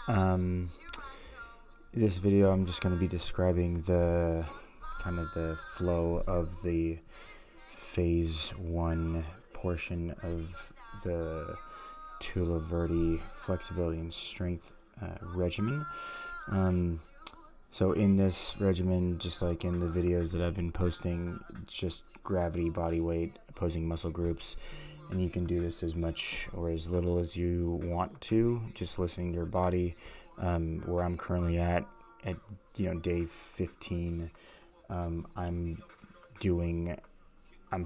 This video I'm just going to be describing the kind of the flow of the phase 1 portion of the Tula Vrddhi flexibility and strength regimen. So in this regimen, just like in the videos that I've been posting, just gravity, body weight, opposing muscle groups, and you can do this as much or as little as you want to, just listening to your body. Where I'm currently at day 15, I'm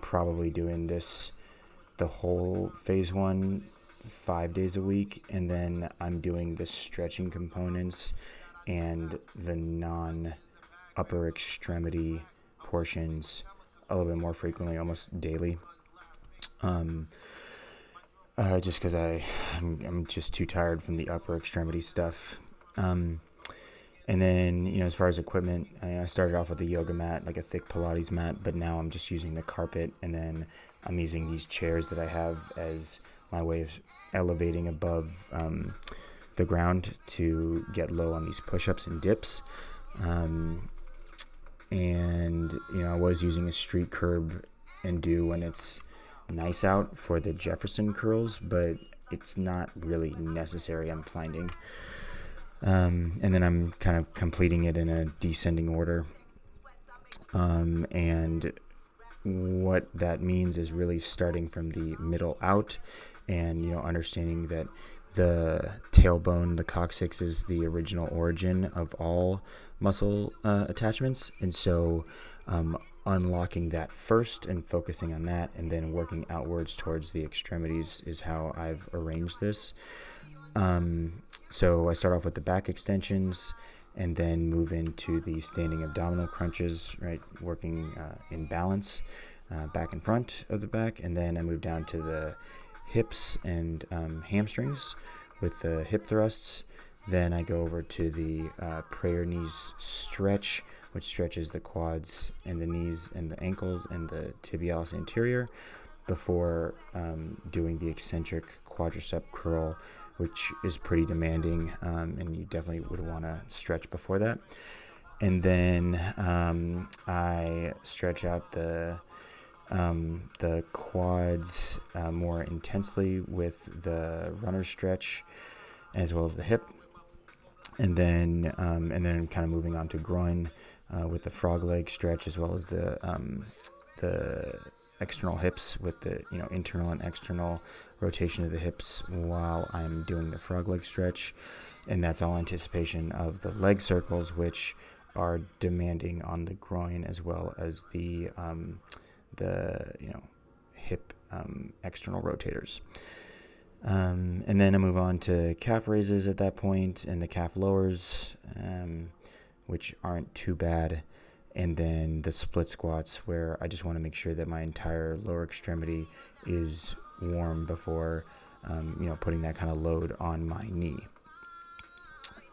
probably doing this the whole phase 1 5 days a week, and then I'm doing the stretching components and the non-upper extremity portions a little bit more frequently, almost daily. Just because I'm just too tired from the upper extremity stuff. And then, as far as equipment, I started off with a yoga mat, like a thick Pilates mat, but now I'm just using the carpet, and then I'm using these chairs that I have as my way of elevating above the ground to get low on these push-ups and dips. And I was using a street curb and do when it's nice out for the Jefferson curls, but it's not really necessary, I'm finding. And then I'm kind of completing it in a descending order. And what that means is really starting from the middle out, and understanding that the tailbone, the coccyx, is the original origin of all muscle attachments, and so unlocking that first and focusing on that, and then working outwards towards the extremities is how I've arranged this. So I start off with the back extensions, and then move into the standing abdominal crunches, right, working in balance, back and front of the back, and then I move down to the hips and hamstrings with the hip thrusts. Then I go over to the prayer knees stretch, which stretches the quads and the knees and the ankles and the tibialis anterior, before doing the eccentric quadricep curl, which is pretty demanding, and you definitely would want to stretch before that. And then I stretch out the quads more intensely with the runner stretch, as well as the hip. And then kind of moving on to groin with the frog leg stretch, as well as the external hips with the internal and external rotation of the hips while I'm doing the frog leg stretch. And that's all anticipation of the leg circles, which are demanding on the groin, as well as the hip external rotators. And then I move on to calf raises at that point, and the calf lowers, which aren't too bad. And then the split squats, where I just want to make sure that my entire lower extremity is warm before putting that kind of load on my knee.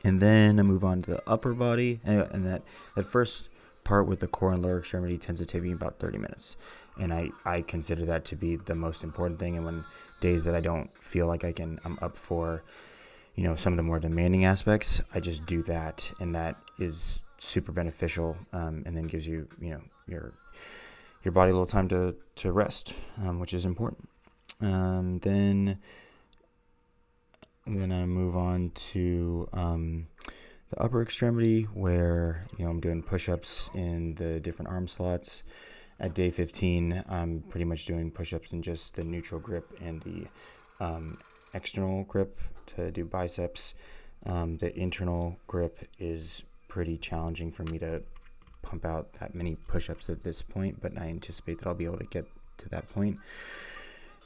And then I move on to the upper body, and that first part with the core and lower extremity tends to take me about 30 minutes. And I consider that to be the most important thing. And when days that I don't feel like I'm up for some of the more demanding aspects, I just do that, and that is super beneficial, and then gives you your body a little time to rest, which is important. Then I move on to the upper extremity, where I'm doing push-ups in the different arm slots. At day 15, I'm pretty much doing push-ups in just the neutral grip and the external grip to do biceps. The internal grip is pretty challenging for me to pump out that many push-ups at this point, but I anticipate that I'll be able to get to that point.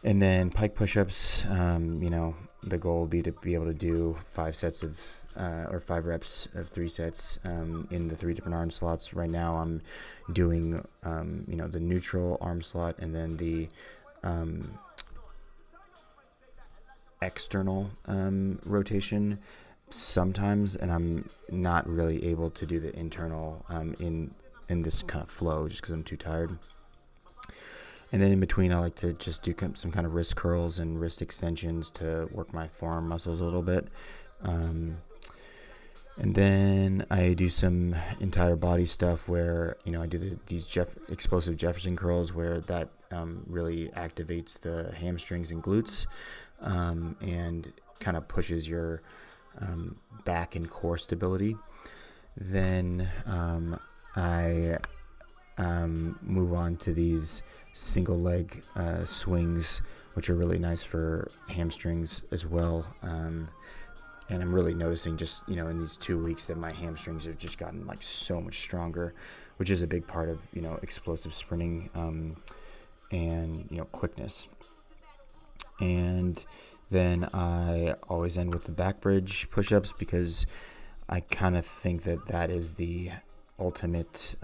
And then pike push-ups, the goal will be to be able to do 5 sets of or 5 reps of 3 sets in the 3 different arm slots. Right now I'm doing the neutral arm slot, and then the external rotation sometimes, and I'm not really able to do the internal in this kind of flow, just because I'm too tired. And then in between, I like to just do some kind of wrist curls and wrist extensions to work my forearm muscles a little bit. And then I do some entire body stuff where, I do these explosive Jefferson curls where that really activates the hamstrings and glutes, and kind of pushes your back and core stability. Then I move on to these single leg swings, which are really nice for hamstrings as well. And I'm really noticing just, in these 2 weeks that my hamstrings have just gotten like so much stronger, which is a big part of, explosive sprinting and, quickness. And then I always end with the back bridge push-ups because I kind of think that is the ultimate,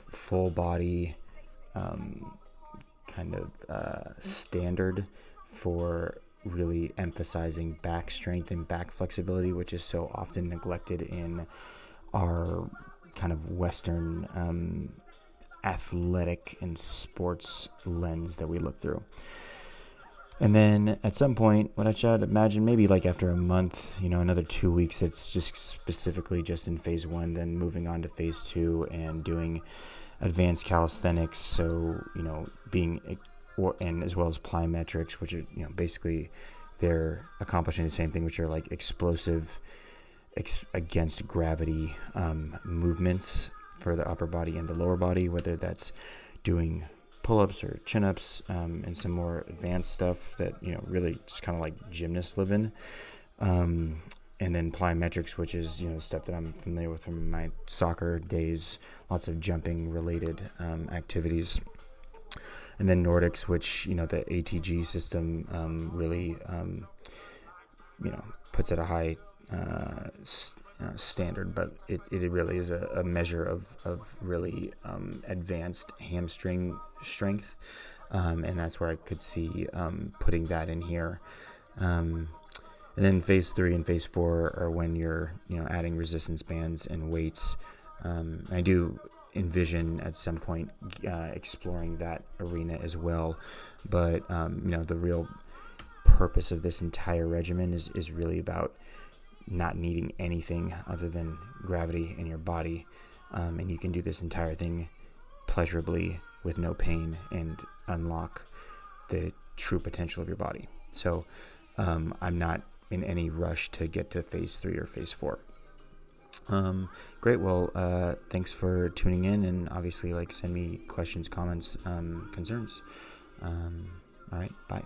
full body kind of standard for really emphasizing back strength and back flexibility, which is so often neglected in our kind of Western athletic and sports lens that we look through. And then at some point, what I should imagine, maybe like after a month, another 2 weeks, it's just specifically just in phase 1, then moving on to phase 2 and doing advanced calisthenics. So, and as well as plyometrics, which are, basically they're accomplishing the same thing, which are like explosive against gravity movements for the upper body and the lower body, whether that's doing pull-ups or chin-ups, and some more advanced stuff that, really just kind of like gymnasts live in. And then plyometrics, which is, stuff that I'm familiar with from my soccer days, lots of jumping related activities. And then Nordics, which, the ATG system really, puts at a high standard, but it really is a measure of really advanced hamstring strength. And that's where I could see putting that in here. And then phase 3 and phase 4 are when you're, adding resistance bands and weights. I do envision at some point exploring that arena as well, but the real purpose of this entire regimen is really about not needing anything other than gravity in your body, and you can do this entire thing pleasurably with no pain and unlock the true potential of your body. So I'm not in any rush to get to phase 3 or phase 4. Great. Well, thanks for tuning in, and obviously send me questions, comments, concerns. All right. Bye.